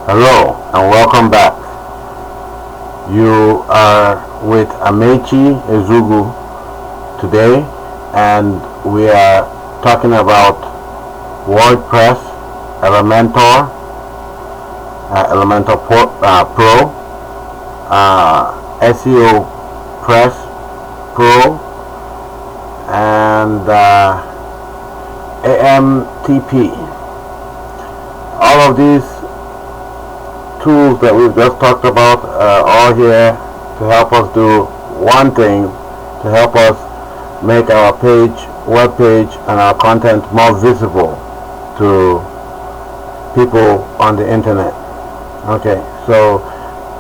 Hello and welcome back. You are with Amechi Ezugu today, and we are talking about WordPress, Elementor, Elementor Pro, seopress Pro, and AMTP. All of these tools that we've just talked about are all here to help us do one thing, to help us make our web page and our content more visible to people on the internet. Okay, so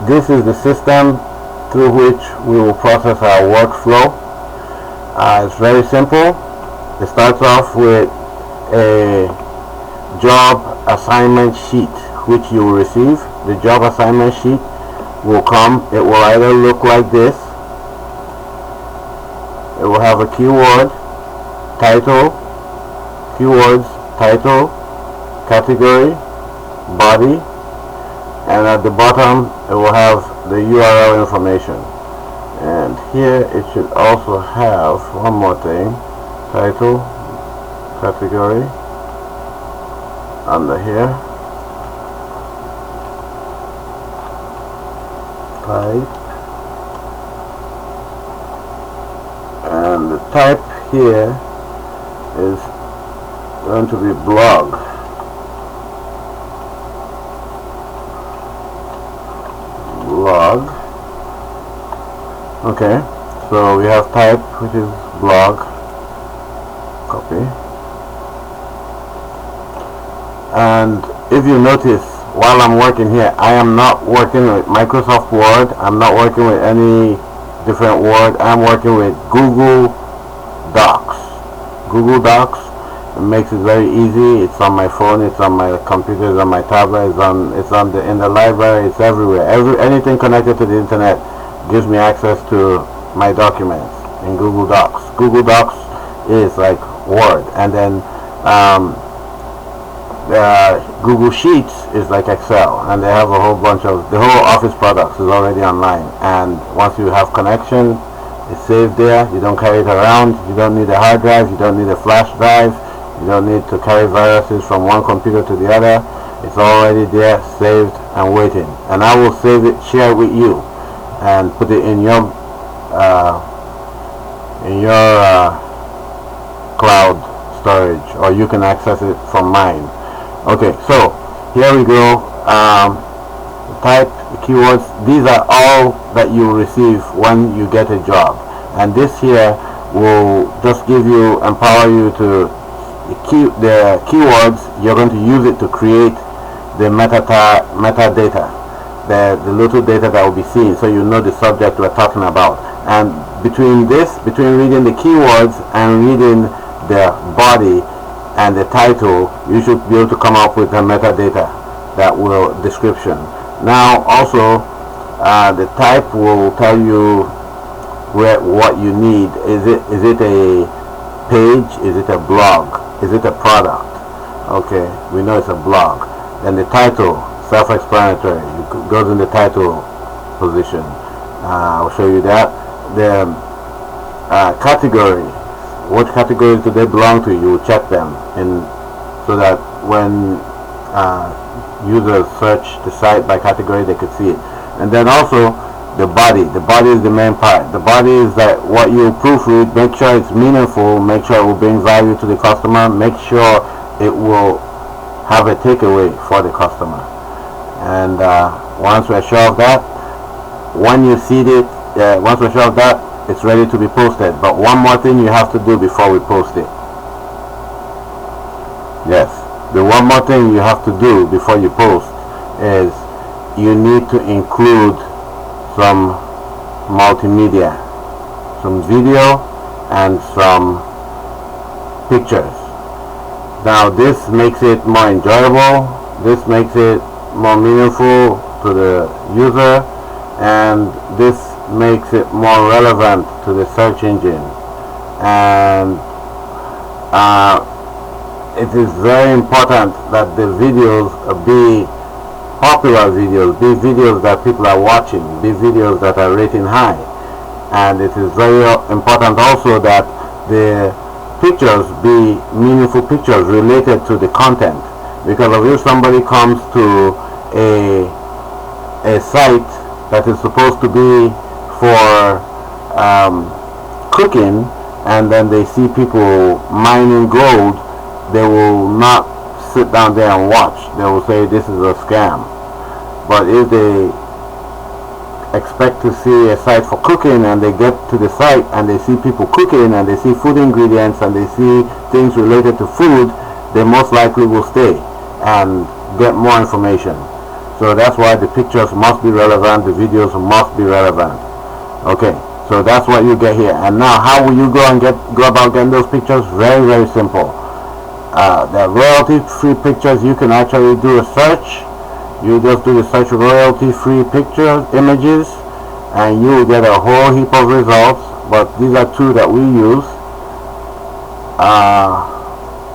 this is the system through which we will process our workflow. It's very simple. It starts off with a job assignment sheet which you will receive. The job assignment sheet will come. It will either look like this. It will have a keyword, title, keywords, title, category, body, and at the bottom it will have the URL information. And here it should also have one more thing: title, category, under here, type, and the type here is going to be blog. Okay, so we have type, which is blog. Copy. And if you notice, while I'm working here, I am not working with Microsoft Word. I'm not working with any different Word. I'm working with Google Docs. Google Docs. It makes it very easy. It's on my phone. It's on my computer. It's on my tablet. It's in the library. It's everywhere. Anything connected to the internet gives me access to my documents in Google Docs. Google Docs is like Word, and then Google Sheets is like Excel, and they have a whole bunch of the whole Office products is already online. And once you have connection, it's saved there. You don't carry it around. You don't need a hard drive. You don't need a flash drive. You don't need to carry viruses from one computer to the other. It's already there, saved and waiting. And I will save it, share it with you, and put it in your cloud storage, or you can access it from mine. Okay, so here we go. Type, keywords. These are all that you receive when you get a job, and this here will just empower you to the keywords. You're going to use it to create the metadata, the little data that will be seen, so you know the subject we're talking about. And between reading the keywords and reading the body and the title, you should be able to come up with a metadata description. Now also the type will tell you what you need. Is it a page? Is it a blog? Is it a product? Okay, we know it's a blog. Then the title, self-explanatory. It goes in the title position. I'll show you that. The category. What categories do they belong to? You will check them so that when users search the site by category, they could see it. And then also the body. The body is the main part. The body is that what you proofread. Make sure it's meaningful. Make sure it will bring value to the customer. Make sure it will have a takeaway for the customer. And once we're sure of that, it's ready to be posted. But one more thing you have to do before we post it. Yes, the one more thing you have to do before you post is you need to include some multimedia, some video and some pictures. Now this makes it more enjoyable, this makes it more meaningful to the user, and this makes it more relevant to the search engine. And it is very important that the videos be popular videos, be videos that people are watching, be videos that are rating high. And it is very important also that the pictures be meaningful pictures related to the content, because if somebody comes to a site that is supposed to be for cooking, and then they see people mining gold, they will not sit down there and watch. They will say this is a scam. But if they expect to see a site for cooking, and they get to the site and they see people cooking, and they see food ingredients, and they see things related to food, they most likely will stay and get more information. So that's why the pictures must be relevant, the videos must be relevant. Okay, so that's what you get here. And now, how will you go about getting those pictures? Very, very simple. The royalty-free pictures, you can actually do a search. You just do the search royalty-free pictures, images, and you will get a whole heap of results. But these are two that we use.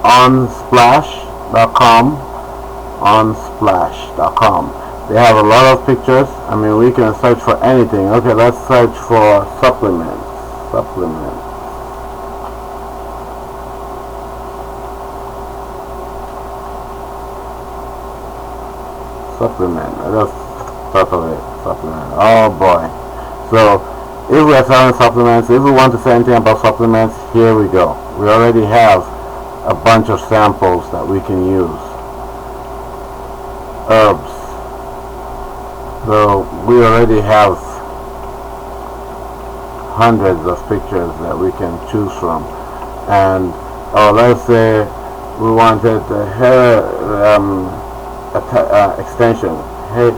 Unsplash.com. They have a lot of pictures. I mean, we can search for anything. Okay, let's search for supplements. I just thought of it. Supplement. Oh boy. So if we are selling supplements, if we want to say anything about supplements, here we go. We already have a bunch of samples that we can use. Herbs. So we already have hundreds of pictures that we can choose from. And let's say we wanted the hair extension, hair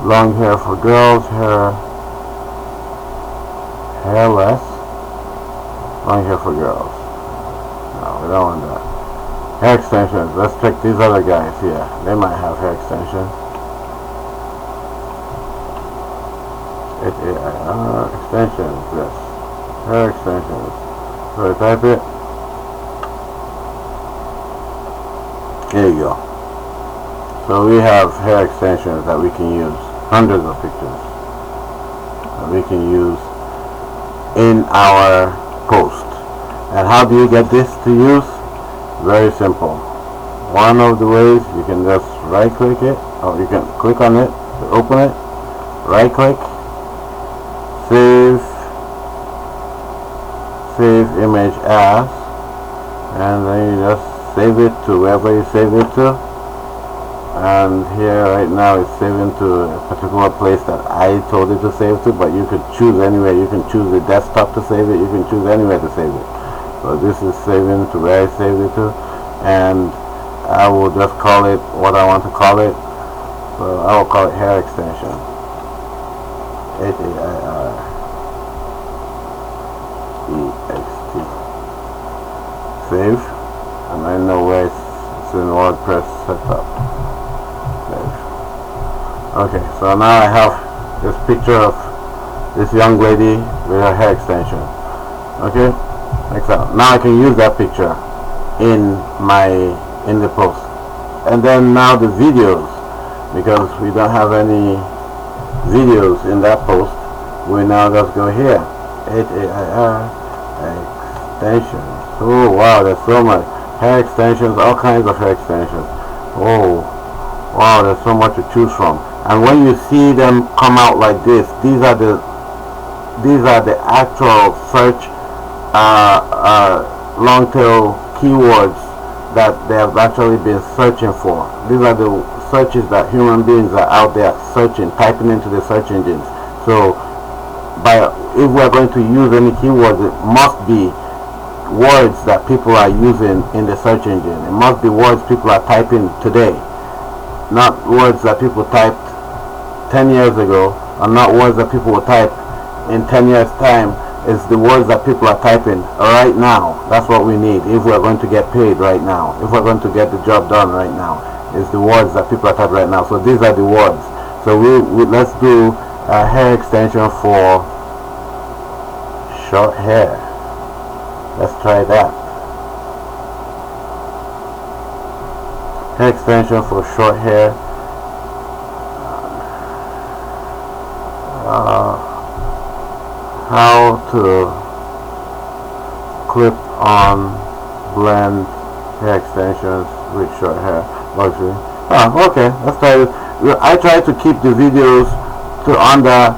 long hair for girls, hairless, long hair for girls. No, we don't want that. Hair extensions. Let's check these other guys here. They might have hair extension. Extensions. Yes. Hair extensions. So I type it. There you go. So we have hair extensions that we can use. Hundreds of pictures that we can use in our post. And how do you get this to use? Very simple. One of the ways, you can just right click it, or you can click on it to open it, right click, save image as, and then you just save it to wherever you save it to. And here right now it's saving to a particular place that I told it to save to, but you could choose anywhere. You can choose the desktop to save it, you can choose anywhere to save it. So this is saving to where I saved it to, and I will just call it what I want to call it. So I will call it hair extension. HAIREXT. Save, and I know where it's in WordPress setup. Okay, so now I have this picture of this young lady with her hair extension. Okay, like that. Now I can use that picture in the post. And then now the videos, because we don't have any videos in that post, we now just go here. HAIR extensions. Oh wow, there's so much hair extensions, all kinds of hair extensions. Oh wow, there's so much to choose from. And when you see them come out like this, these are the actual search long tail keywords that they have actually been searching for. These are the searches that human beings are out there searching, typing into the search engines. So if we are going to use any keywords, it must be words that people are using in the search engine. It must be words people are typing today, not words that people typed 10 years ago, or not words that people will type in 10 years time. It's the words that people are typing right now. That's what we need if we're going to get paid right now, if we're going to get the job done right now. It's the words that people are typing right now. So these are the words. So let's do a hair extension for short hair. Let's try that. Hair extension for short hair. How to clip on blend hair extensions with short hair luxury. Okay, let's try it. I try to keep the videos to under,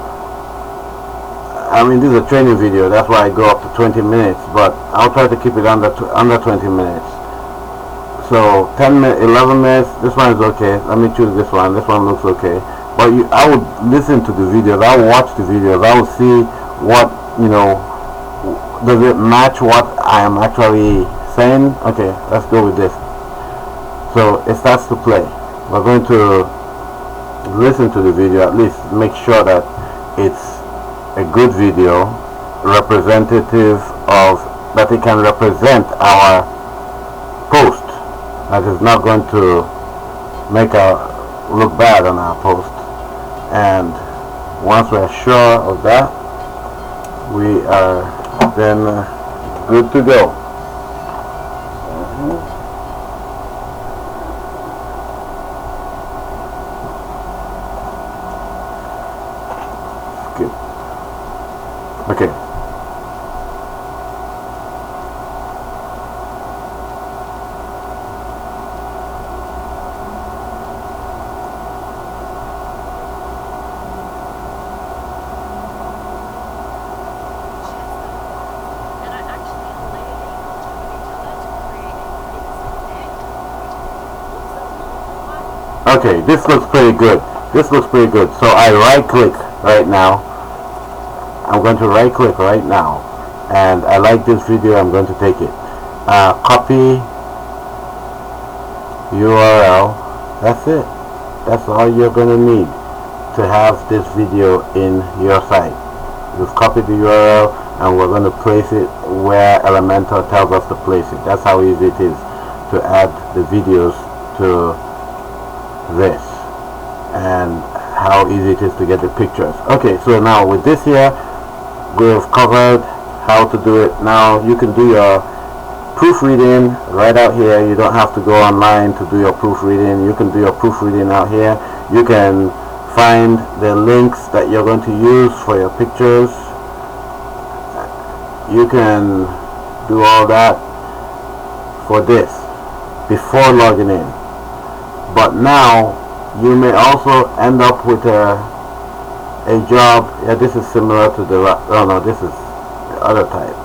I mean, this is a training video, that's why I go up to 20 minutes, but I'll try to keep it under 20 minutes. So 10 minutes, 11 minutes, this one is okay. Let me choose this one looks okay. But I would listen to the videos, I would watch the videos, I would see what, you know, does it match what I am actually saying? Okay, let's go with this. So it starts to play. We're going to listen to the video, at least make sure that it's a good video, representative of, that it can represent our post, that is not going to make our look bad on our post. And once we're sure of that, we are then good to go. Skip. Okay. Okay, this looks pretty good. This looks pretty good. So I right click right now. I'm going to right click right now, and I like this video. I'm going to take it. Copy URL. That's it. That's all you're going to need to have this video in your site. We've copied the URL and we're going to place it where Elementor tells us to place it. That's how easy it is to add the videos to this, and how easy it is to get the pictures. Okay, so now with this here, we've covered how to do it. Now you can do your proofreading right out here. You don't have to go online to do your proofreading. You can do your proofreading out here. You can find the links that you're going to use for your pictures. You can do all that for this before logging in. But now you may also end up with a job. Yeah, this is similar to the, oh no, this is the other type.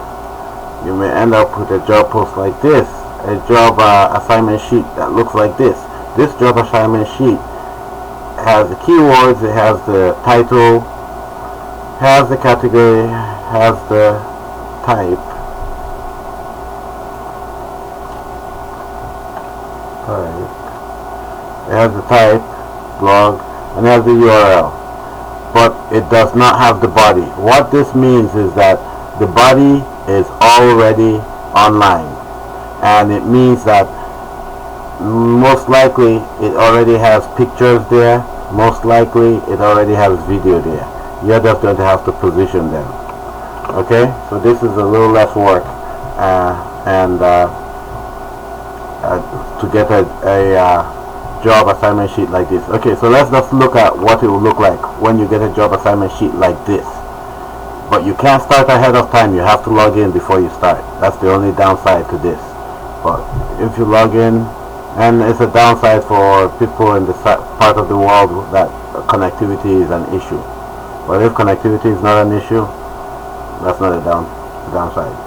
You may end up with a job post like this, a job assignment sheet that looks like this. This job assignment sheet has the keywords, it has the title, has the category, has the type. It has the type, blog, and it has the URL, but it does not have the body. What this means is that the body is already online, and it means that most likely it already has pictures there, most likely it already has video there. You're just going to have to position them. Okay, so this is a little less work, to get a job assignment sheet like this. Okay, so let's just look at what it will look like when you get a job assignment sheet like this. But you can't start ahead of time. You have to log in before you start. That's the only downside to this. But if you log in, and it's a downside for people in the part of the world that connectivity is an issue. But if connectivity is not an issue, that's not a downside.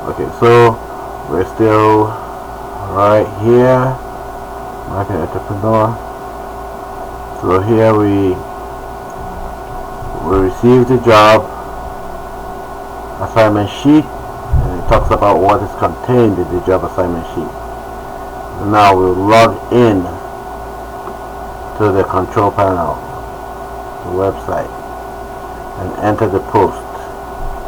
Okay, so we're still right here. Marketing entrepreneur. So here we receive the job assignment sheet, and it talks about what is contained in the job assignment sheet. So now we'll log in to the control panel, the website, and enter the post.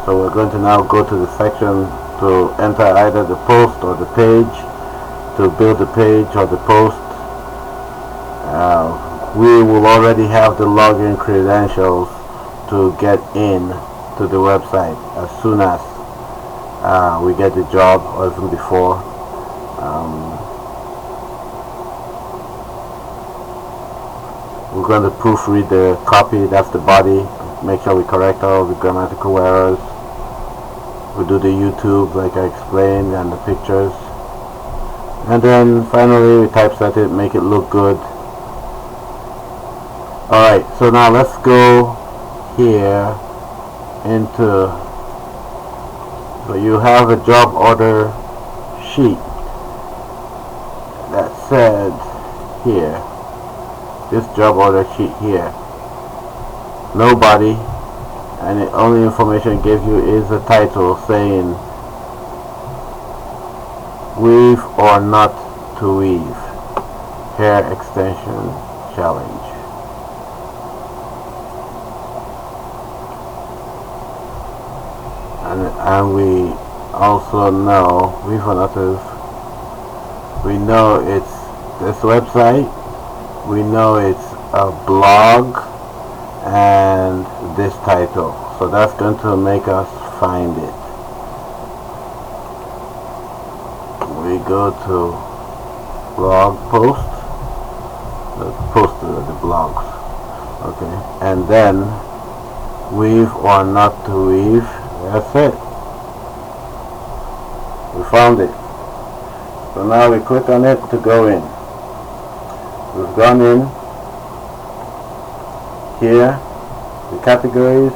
So we're going to now go to the section to enter either the post or the page, to build the page or the post. We will already have the login credentials to get in to the website as soon as we get the job, or even before. We're going to proofread the copy, that's the body, make sure we correct all the grammatical errors. We do the YouTube like I explained, and the pictures, and then finally we typeset it, make it look good. Alright, so now let's go here into, so you have a job order sheet that said here, this job order sheet here, no body, and the only information it gives you is a title saying weave or not to weave, hair extension challenge. And we also know, weave or not to, we know it's this website, we know it's a blog, and this title. So that's going to make us find it. We go to blog post, let's post the blogs, okay, and then weave or not to weave. That's it. We found it. So now we click on it to go in. We've gone in. Here, the categories.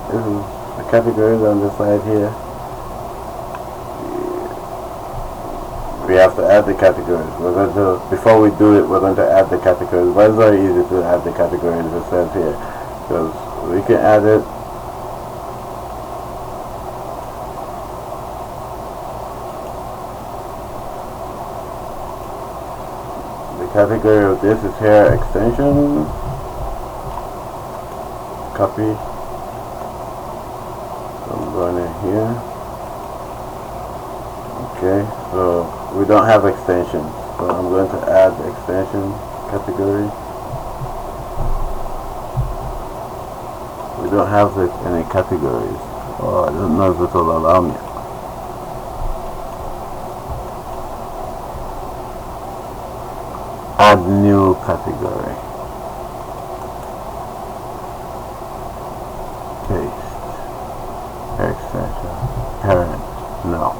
This is the categories on this side here. We have to add the categories. We're going to, before we do it, we're going to add the categories. But it's very easy to add the categories, it says here, because we can add it. Category of this is hair extension. Copy. So I'm going in here. Okay, so we don't have extensions, so I'm going to add the extension category. We don't have any categories. Oh, I don't know if this will allow me. Add new category. Paste. Extension. Parent. No.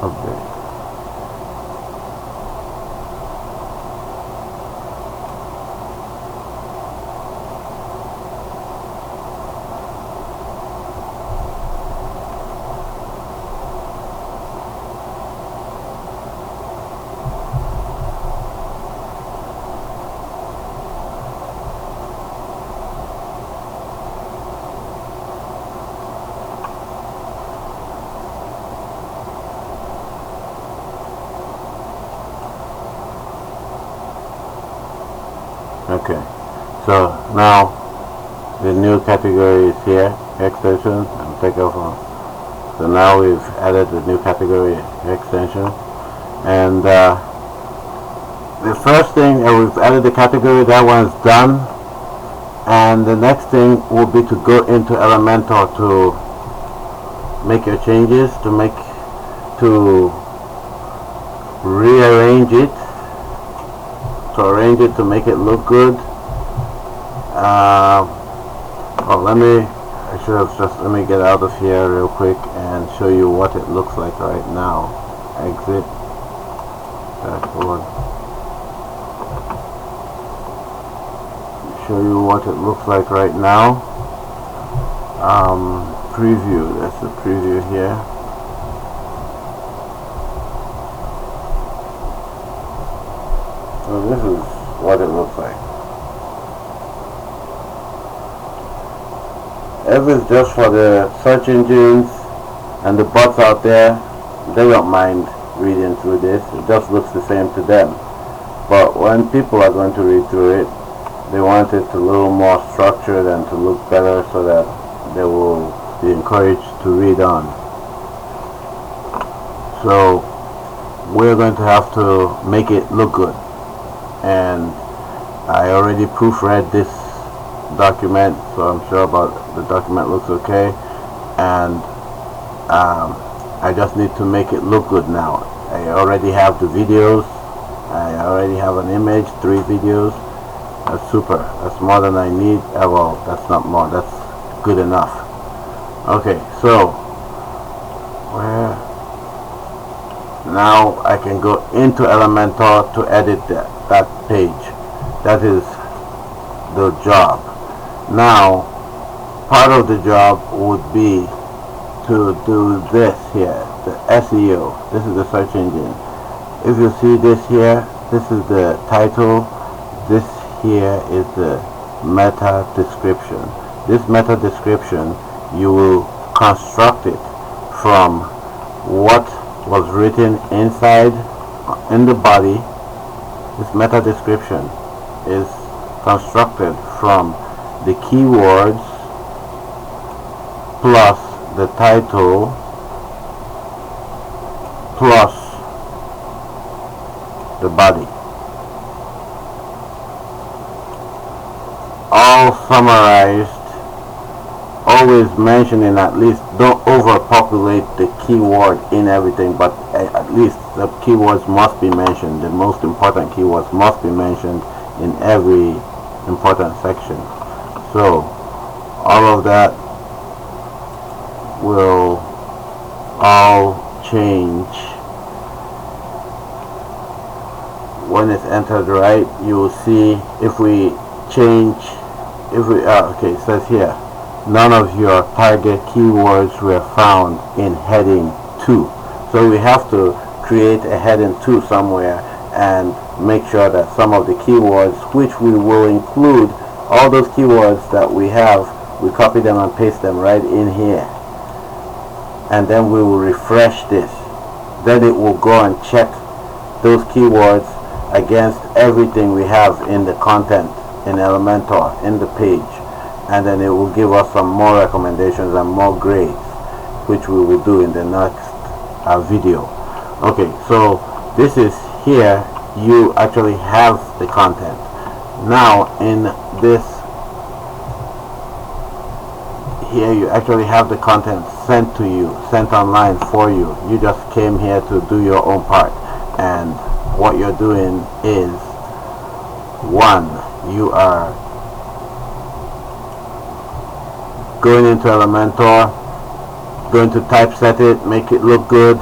Update. Okay, so now the new category is here, extension, and take off on. So now we've added the new category, extension, and the first thing, we've added the category, that one's done, and the next thing will be to go into Elementor to make your changes, to rearrange it, to arrange it to make it look good. Let me get out of here real quick and show you what it looks like right now. Exit dashboard. Show you what it looks like right now. Preview, that's the preview here. So this is what it looks like. If it's just for the search engines and the bots out there, they don't mind reading through this. It just looks the same to them. But when people are going to read through it, they want it a little more structured and to look better, so that they will be encouraged to read on. So we're going to have to make it look good, and I already proofread this document, so I'm sure about the document looks okay, and I just need to make it look good now. I already have the videos, I already have an image, 3 videos. That's super. That's more than I need. Well, that's not more, that's good enough. Okay, so where now I can go into Elementor to edit that page. That is the job. Now part of the job would be to do this here, the SEO. This is the search engine. If you see this here, this is the title, this here is the meta description. This meta description, you will construct it from what was written inside in the body. This meta description is constructed from the keywords plus the title plus the body, all summarized, always mentioning, at least don't overpopulate the keyword in everything, but at least the keywords must be mentioned. The most important keywords must be mentioned in every important section. So all of that will all change when it's entered. Right, you will see if we change, if we okay, it says here none of your target keywords were found in heading 2. So we have to create a heading 2 somewhere and make sure that some of the keywords, which we will include all those keywords that we have, we copy them and paste them right in here, and then we will refresh this. Then it will go and check those keywords against everything we have in the content in Elementor, in the page, and then it will give us some more recommendations and more grades, which we will do in the next video. Okay, so this is here, you actually have the content. Now in this here, you actually have the content sent to you, sent online for you. You just came here to do your own part, and what you're doing is, 1, you are going into Elementor, going to typeset it, make it look good,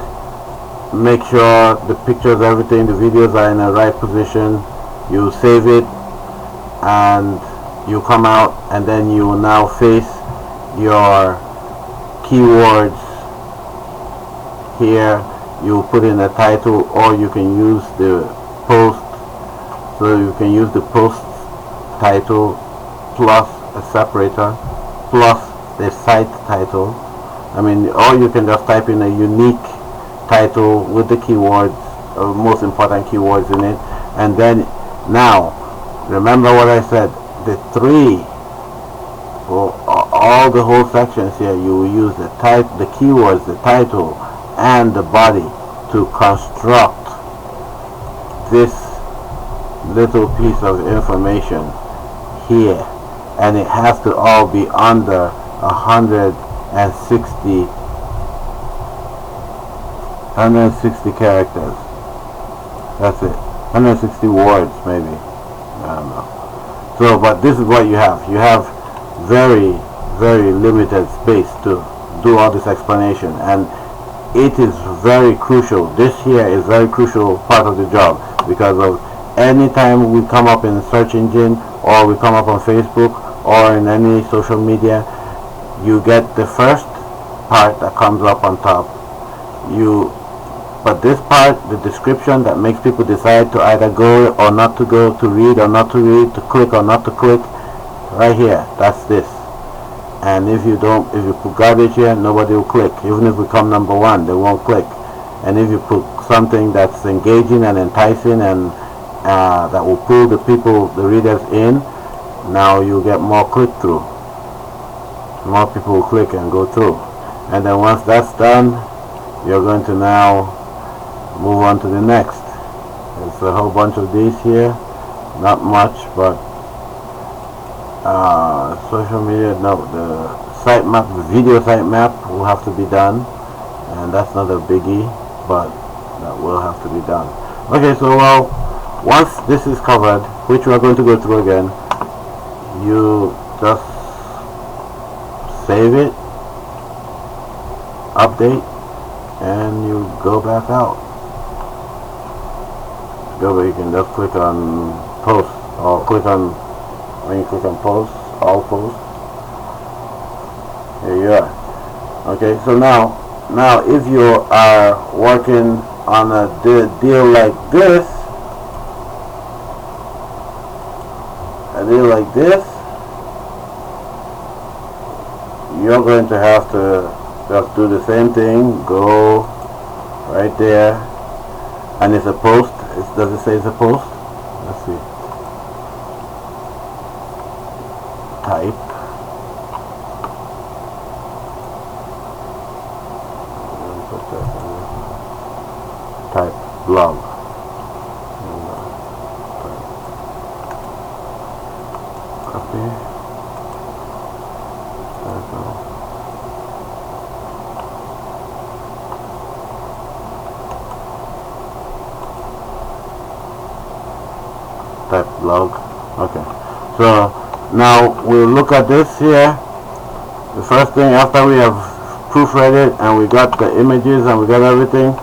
make sure the pictures, everything, the videos are in the right position. You save it and you come out, and then you will now face your keywords here. You put in a title, or you can use the post. So you can use the post title plus a separator plus the site title. I mean, or you can just type in a unique title with the keywords, most important keywords in it. And then now remember what I said, the 3 for all the whole sections here, you will use the keywords, the title and the body to construct this little piece of information here, and it has to all be under 160 characters. That's it, 160 words maybe, I don't know. So but this is what you have. You have very, very limited space to do all this explanation, and it is very crucial. This here is very crucial part of the job, because of anytime we come up in the search engine, or we come up on Facebook or in any social media, you get the first part that comes up on top. But this part, the description that makes people decide to either go or not to go, to read or not to read, to click or not to click, right here, that's this. And if you put garbage here, nobody will click. Even if we come number 1, they won't click. And if you put something that's engaging and enticing and that will pull the readers in, now you get more click-through. more people will click and go through. And then once that's done, you're going to now move on to the next. There's a whole bunch of these here, not much, but social media, no, the sitemap, the video sitemap will have to be done, and that's not a biggie, but that will have to be done. Okay, so well, once this is covered, which we are going to go through again, you just save it, update, and you go back out. Go, you can just click on post, or click on, when you click on post, all posts, here you are. Okay, so now if you are working on a deal like this, you're going to have to just do the same thing. Go right there, and it's a post. Does it say it's a post? Let's see. Type. Type blog. Copy. Type blog. Okay. So now we'll look at this here. The first thing, after we have proofread it and we got the images and we got everything,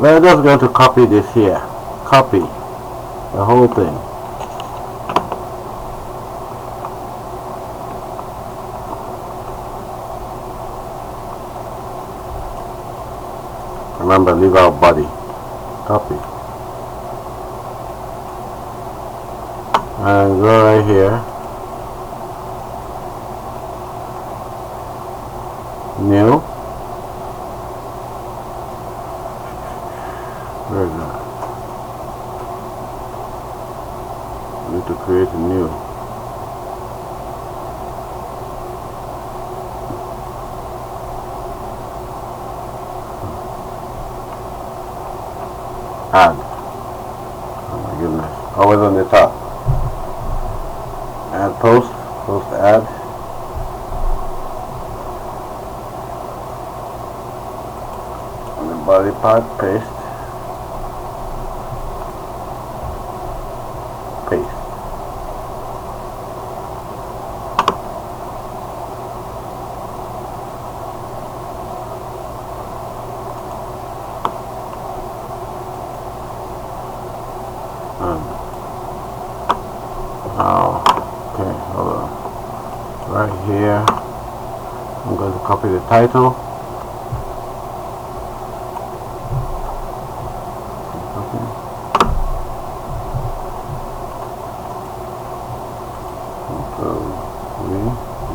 we're just going to copy this here. Copy the whole thing. Remember, leave out body. Copy. And go right here. New. Where is that? I need to create a new. Add. Oh my goodness. Always on the top. Add post. Post add. Body part, paste, paste. Okay, hold on. Right here, I'm going to copy the title.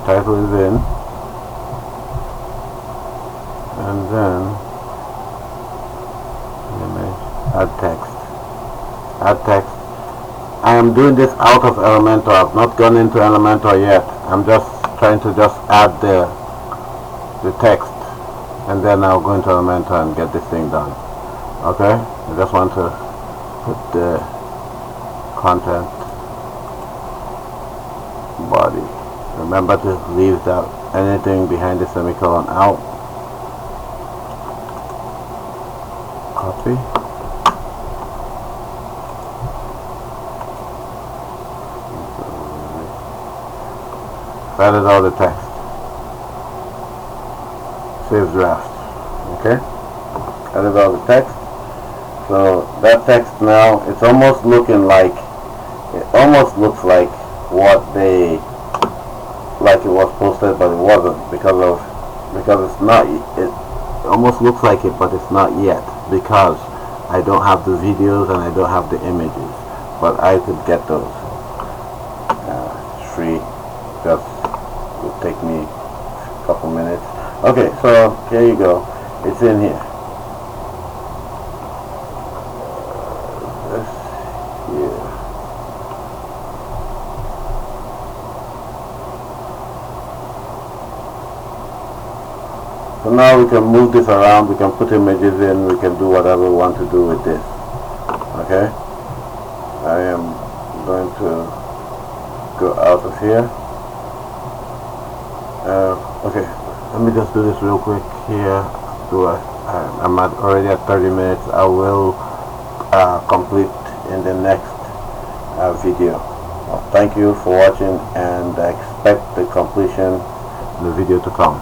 Title is in, and then image, add text. Add text. I am doing this out of Elementor. I've not gone into Elementor yet. I'm just trying to add the text, and then I'll go into Elementor and get this thing done. Okay, I just want to put the content body. Remember to leave that anything behind the semicolon out. Copy. Added all the text. Save draft. Okay. Added all the text. So that text now, it's almost looking like, it almost looks like what they, like it was posted, but it wasn't, because it's not, it almost looks like it, but it's not yet, because I don't have the videos and I don't have the images, but I could get those. It's free, just will take me a couple minutes. Okay, so here you go, it's in here. This here. So now we can move this around, we can put images in, we can do whatever we want to do with this. Okay, I am going to go out of here. Okay, let me just do this real quick here. I'm already at 30 minutes. I will complete in the next video. Well, thank you for watching, and I expect the completion in the video to come.